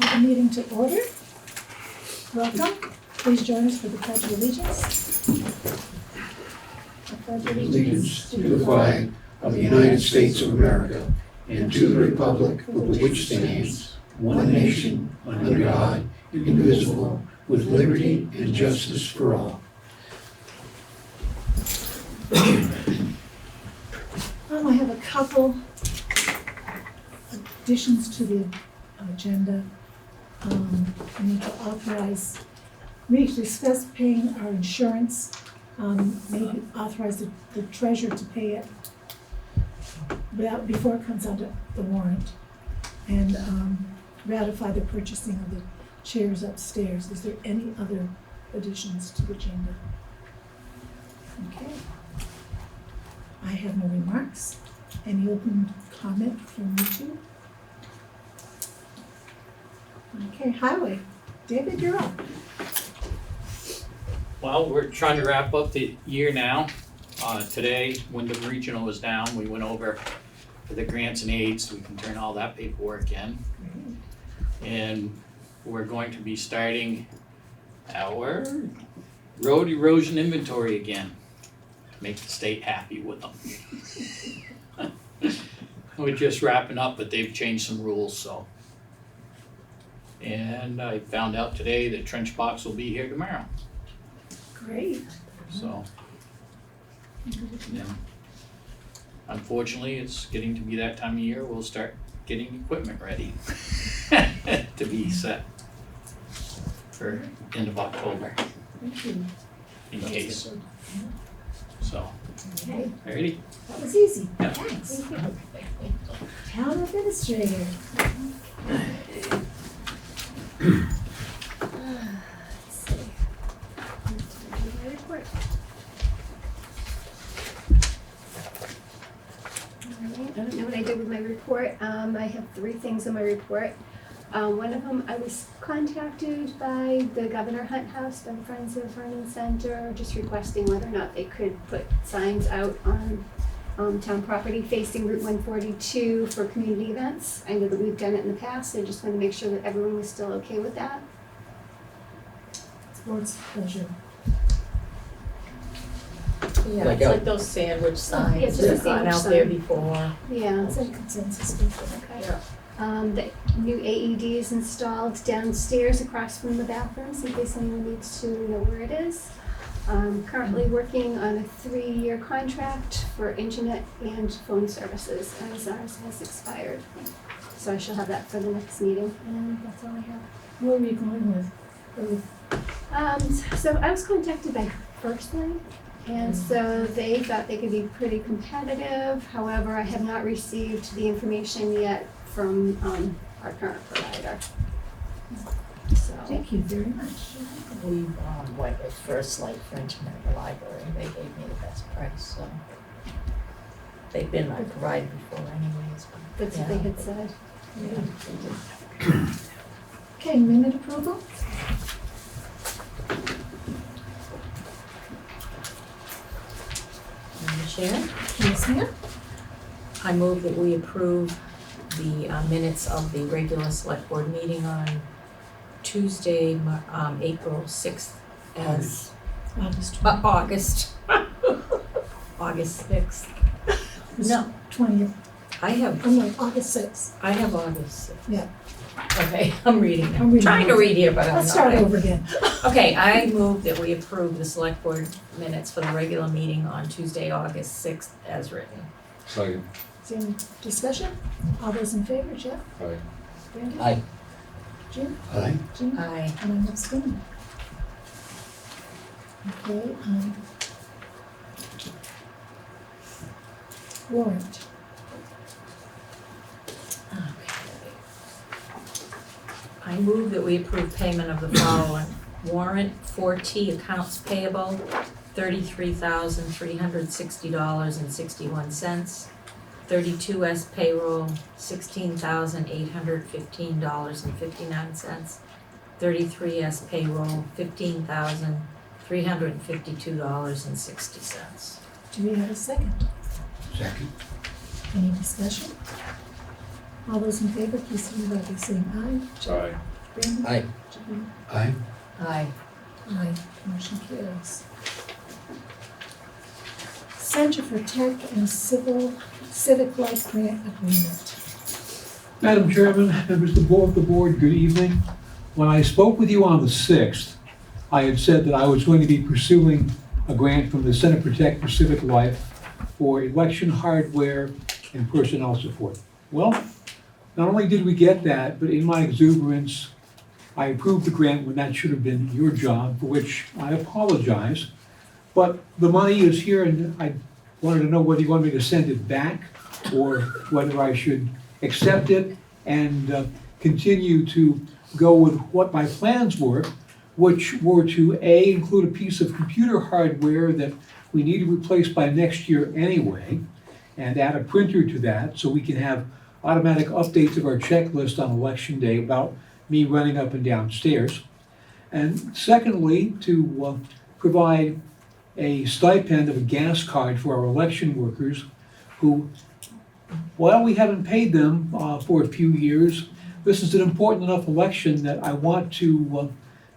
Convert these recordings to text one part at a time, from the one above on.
call the meeting to order. Welcome. Please join us for the Pledge of Allegiance. I pledge Allegiance to the flag of the United States of America and to the republic for which stands one nation under God, indivisible, with liberty and justice for all. I have a couple additions to the agenda. I need to authorize, we need to discuss paying our insurance. Maybe authorize the treasurer to pay it before it comes under the warrant. And ratify the purchasing of the chairs upstairs. Is there any other additions to the agenda? Okay. I have no remarks. Any open comment from you two? Okay, highway. David, you're up. Well, we're trying to wrap up the year now. Today, Wyndham Regional was down. We went over for the grants and aids. We can turn all that paperwork in. And we're going to be starting our road erosion inventory again. Make the state happy with them. We're just wrapping up, but they've changed some rules, so. And I found out today that trench box will be here tomorrow, Great. so. Yeah. Unfortunately, it's getting to be that time of year, we'll start getting equipment ready to be set for end of October, Thank you. in case, so. Okay, Ready? that was easy. Yeah. Thanks. Town administrator. Let's see. My report. Alright, I don't know what I did with my report. I have 3 things in my report. One of them, I was contacted by the Governor Hunt House, by Friends of Vernon Center, just requesting whether or not they could put signs out on town property facing Route 142 for community events. I know that we've done it in the past, I just wanted to make sure that everyone was still okay with that. It's board's pleasure. Yeah, Like it's a- like those sandwich signs it's that just have a gone out sandwich there sign. before. Yeah. It's a consensus. People. Okay. Yeah. The new AED is installed downstairs across from the bathrooms in case anyone needs to know where it is. Currently working on a 3-year contract for internet and phone services as ours has expired. So I shall have that for the next meeting, and that's all I have. Who are we going with? So I was contacted by First Link, and so they thought they could be pretty competitive. However, I have not received the information yet from our current provider. So, Thank you very much. We went with First Light for internet at the library. They gave me the best price, so. They've been my provider before anyways. but that's what they yeah. had said. Yeah. Okay, minute approval? Madam Chair, Yes, ma'am. I move that we approve the minutes of the regular select board meeting on Tuesday, April 6th as, August 20th. August 6th. It's No. 20th. I have August 6th. August 6th. Yeah. Okay, I'm reading now. I'm reading Trying to now. read here, but I'm not. Let's start over again. Okay, I move that we approve the select board minutes for the regular meeting on Tuesday, August 6th as written. Second. Is there any discussion? All those in favor, Jeff? Aye. Brandy? Aye. Jim? Aye. Jim? Aye. And I'm abstaining. Okay, warrant. I move that we approve payment of the following. Warrant 4T accounts payable, $33,360.61. 32S payroll, $16,815.59. 33S payroll, $15,352.60. Do we have a second? Second. Any discussion? All those in favor, please signify by saying aye. Aye. Brandon? Aye. Jane? Aye. Aye. Aye, motion carries. Center for Tech and Civic Life Grant Agreement. Madam Chairman, members of the board, good evening. When I spoke with you on the 6th, I had said that I was going to be pursuing a grant from the Center for Tech for Civic Life for election hardware and personnel support. Well, not only did we get that, but in my exuberance, I approved the grant when that should have been your job, for which I apologize. But the money is here, and I wanted to know whether you want me to send it back or whether I should accept it and continue to go with what my plans were, which were to A, include a piece of computer hardware that we need to replace by next year anyway, and add a printer to that so we can have automatic updates of our checklist on election day about me running up and down stairs. And secondly, to provide a stipend of a gas card for our election workers who, while we haven't paid them for a few years, this is an important enough election that I want to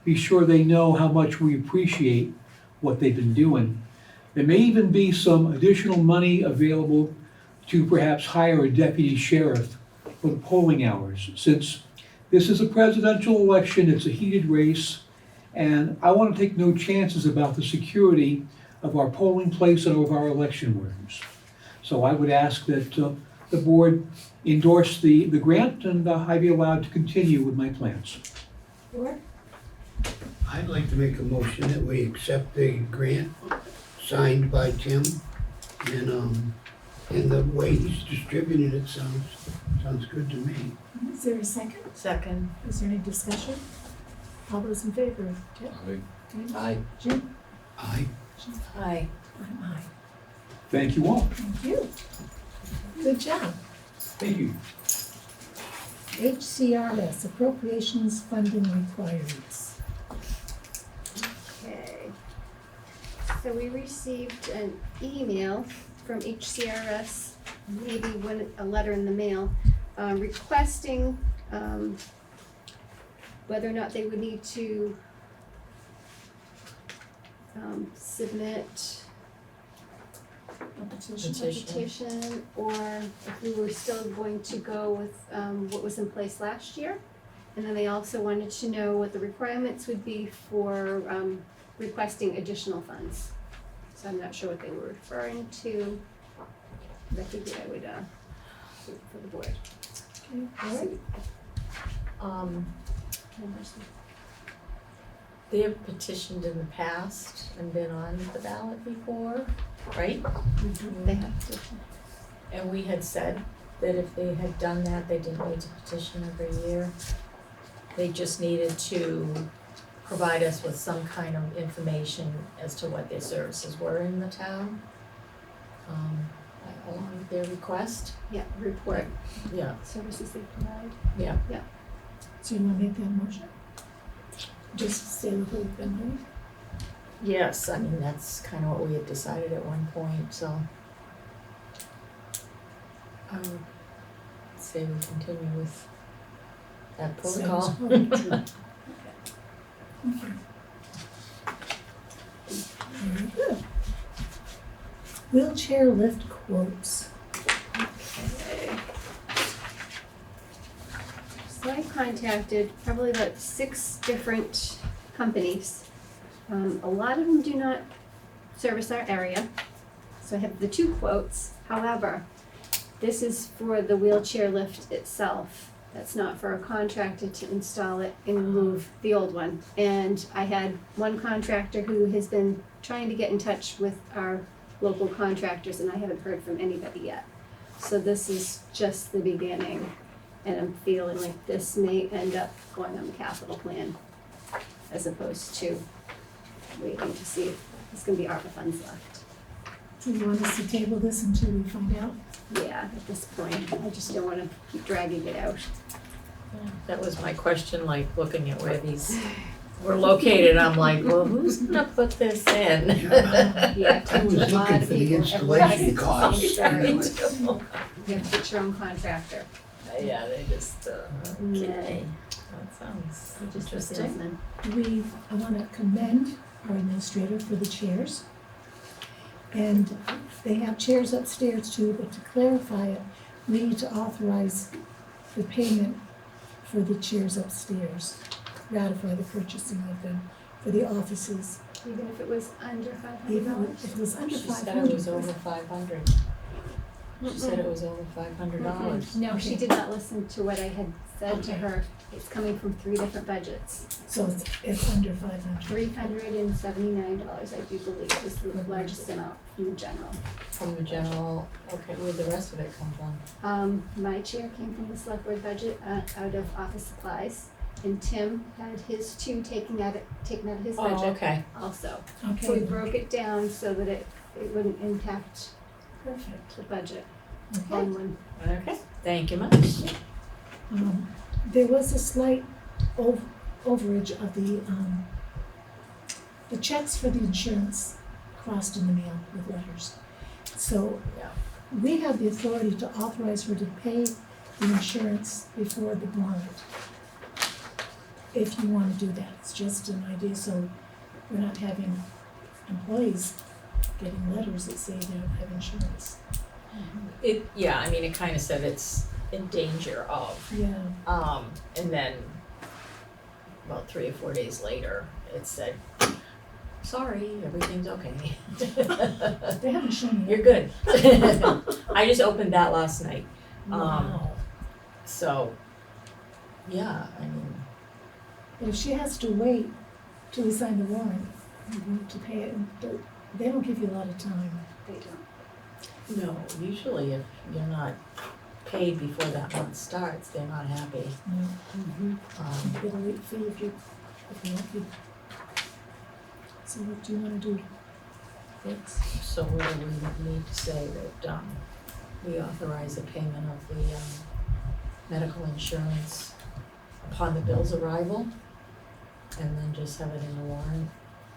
be sure they know how much we appreciate what they've been doing. There may even be some additional money available to perhaps hire a deputy sheriff for the polling hours. Since this is a presidential election, it's a heated race, and I want to take no chances about the security of our polling place and of our election workers. So I would ask that the board endorse the grant and I be allowed to continue with my plans. Board? I'd like to make a motion that we accept the grant signed by Tim, and the way he's distributing it sounds good to me. Is there a second? Second. Is there any discussion? All those in favor? Jeff? Aye. Aye. Jim? Aye. Aye. I'm aye. Thank you all. Thank you. Good job. Thank you. HCRS, Appropriations Funding Requirements. Okay. So we received an email from HCRS, maybe a letter in the mail, requesting whether or not they would need to submit A petition. a petition, or if we were still going to go with what was in place last year. And then they also wanted to know what the requirements would be for requesting additional funds. So I'm not sure what they were referring to, but I figured I would do it for the board. Okay, board? They have petitioned in the past and been on the ballot before, right? They have to. And we had said that if they had done that, they didn't need to petition every year. They just needed to provide us with some kind of information as to what their services were in the town. Along with their request. Yeah, report Yeah, services they provide. yeah. So you want to make that motion? Just say what we've been doing? Yes, I mean, that's kind of what we had decided at one point, so. I would say we continue with that protocol. Sounds good. Okay. Very good. Wheelchair lift quotes. Okay. So I contacted probably about 6 different companies. A lot of them do not service our area, so I have the 2 quotes. However, this is for the wheelchair lift itself. That's not for a contractor to install it and move the old one. And I had one contractor who has been trying to get in touch with our local contractors, and I haven't heard from anybody yet. So this is just the beginning, and I'm feeling like this may end up going on the capital plan as opposed to waiting to see if there's gonna be ARPA funds left. Do you want us to table this until we find out? Yeah, at this point, I just don't wanna keep dragging it out. That was my question, like, looking at where these were located, I'm like, well, who's gonna put this in? Yeah, I was a lot looking of for the people. installation Everybody's costs. Right. You have to get your own contractor. yeah, they just, okay, that sounds Just for interesting. salesmen. I want to commend our administrator for the chairs. And they have chairs upstairs too, but to clarify it, we need to authorize the payment for the chairs upstairs, ratify the purchasing of them for the offices. Even if it was under $500? Even if it was under She $500. said it was over 500. She said it was over $500. No, she Okay. did not listen to what I had said to her. It's coming from 3 different budgets. So it's under 500. $379, I do believe, is the largest amount from the general. From the general, okay, where'd the rest of it come from? My chair came from the select board budget out of office supplies, and Tim had his 2 taken out of his Oh, budget okay. also. Okay. So we broke it down so that it wouldn't impact Perfect. the budget Okay. on one. Okay, thank you much. There was a slight overage of the checks for the insurance crossed in the mail with letters. So Yeah. we have the authority to authorize her to pay the insurance before the warrant. If you want to do that, it's just an idea, so we're not having employees getting letters that say they don't have insurance. Yeah, I mean, it kind of said it's in danger of, Yeah, and then about 3 or 4 days later, it said, sorry, everything's okay. they haven't shown me. You're good. I just opened that last night, Wow. so, yeah, I mean, But if she has to wait till we sign the warrant to pay it, they don't give you a lot of time. They don't. no, usually if you're not paid before that month starts, they're not happy. You get a late fee if you want to. So what do you want to do? Fritz? So what do we need to say that, we authorize the payment of the, medical insurance upon the bill's arrival? And then just have it in the warrant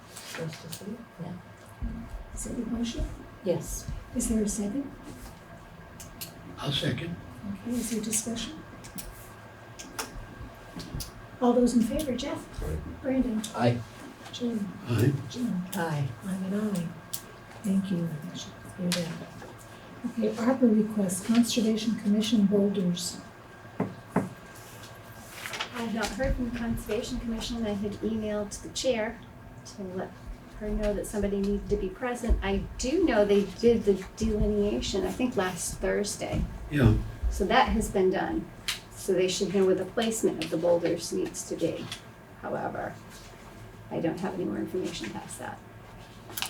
for us to see? Yeah. Is that your motion? Yes. Is there a second? I'll second. Okay, is there discussion? All those in favor, Jeff? Brandon? Aye. Jim? Aye. Jim? Aye. I'm an aye. Thank you. That should clear that. Okay, ARPA request, Conservation Commission Boulders. I have not heard from the Conservation Commission. I had emailed the chair to let her know that somebody needed to be present. I do know they did the delineation, I think last Thursday. Yeah. So that has been done. So they should know where the placement of the boulders needs to be. However, I don't have any more information past that.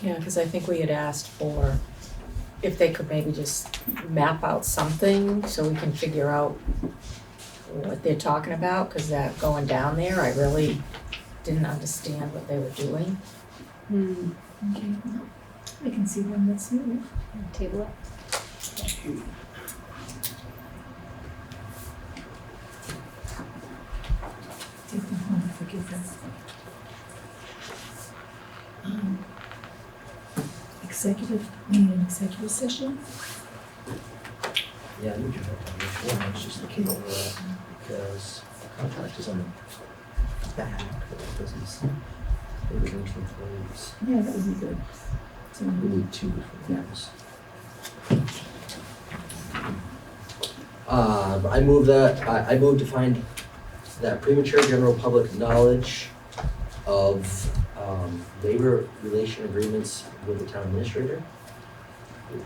Yeah, because I think we had asked for if they could maybe just map out something so we can figure out what they're talking about, because that going down there, I really didn't understand what they were doing. Okay, well, I can see one that's new. Table it. Take them home, forgive them. We need an executive session? Yeah, we can vote on this one, it's just looking over it, because the contract is on the back, but it doesn't say. Maybe we can close. Yeah, that would be good. So We need 2 before this. I move to find that premature general public knowledge of labor relation agreements with the town administrator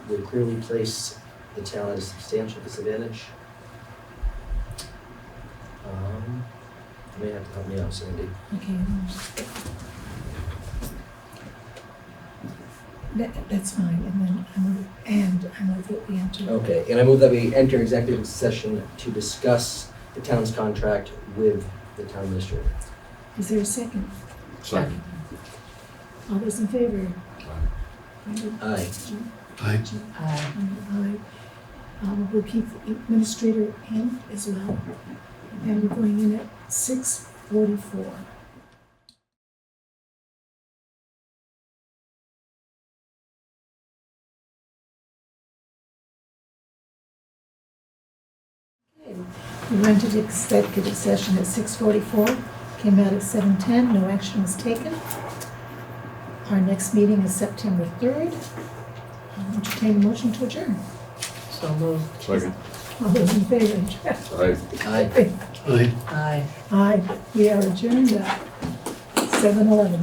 would clearly place the town at a substantial disadvantage. You may have to help me out, Sandy. Okay. That's fine, and then I move that we enter. Okay, and I move that we enter executive session to discuss the town's contract with the town administrator. Is there a second? Second. All those in favor? Brandon? Aye. Jim? Aye. Jim? Aye. Aye. We'll keep the administrator in as well. And we're going in at 6:44. Okay, We went into executive session at 6:44, came out at 7:10, no action was taken. Our next meeting is September 3rd. I'll entertain a motion to adjourn. So moved. Second. All those in favor? Aye. Aye. Aye. Aye. Aye, we are adjourned at 7:11.